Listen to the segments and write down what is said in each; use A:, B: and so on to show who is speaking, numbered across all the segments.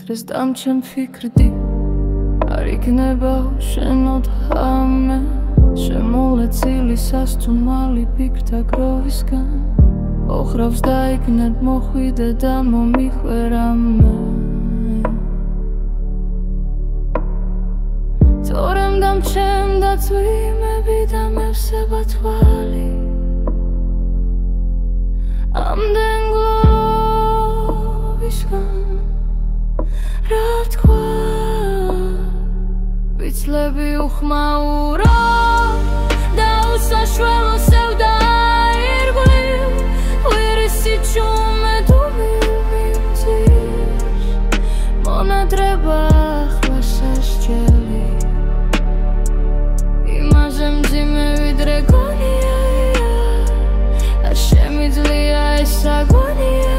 A: დღეს დამჩენ ფიქრდი არ იქნება შენოთ ამე შემოლეცილი სასტუმალი ფიქრთა გროვისგან ოხრავს დაიგნად მოხვიდე და მომიხვერამე თორემ დამჩენდა წვიმები და მევსება თვალი ამდენ გლოვისგან რა თქვა ვიცლები უხმაურო და უსაშველო სევდა ირგვლივ ვირისი ჩუმე თუ მიმძირს მონადრება ახლა სასჯელი იმაზე მძიმე ვიდრე გონია არ შემიძლია ეს აგონია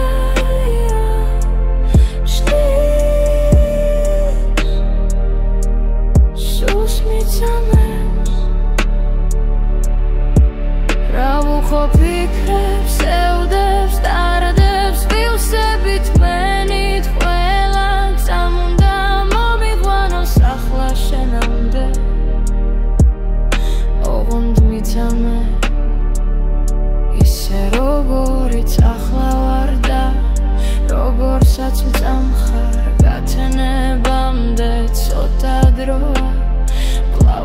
A: ხო ფიქრებს, ევდებს, ტარდებს, ვივსებით მენით ყველა გზამ უნდა მომიყვანოს ახლა შენამდე ოღონდ მიცამე ისე როგორიც ახლა ვარ და როგორცაც ვწამხარ გათენებამდე ცოტა დროა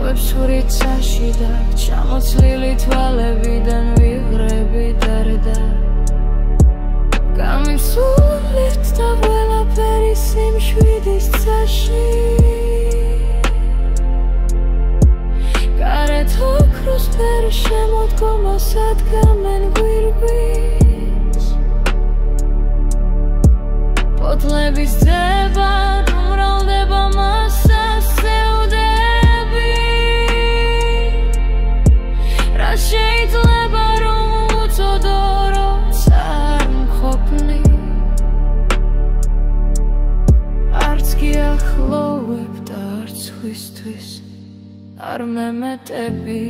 A: კლავებს ვრიცაში და ჩამოცლილი თვალებიდან ვიღრები დარდა გამისულით და ყველაფერი სიმშვიდის წაში გარეთ ოქროს ფერ შემოდგომას ადგამენ გვირგვინს ფოთლების ძება უმრავლდება მასას შეიძლება რომ უწოდო როცა არ მყოფნი არც კი ახლოვებ და არც სხვისთვის არ მემეტები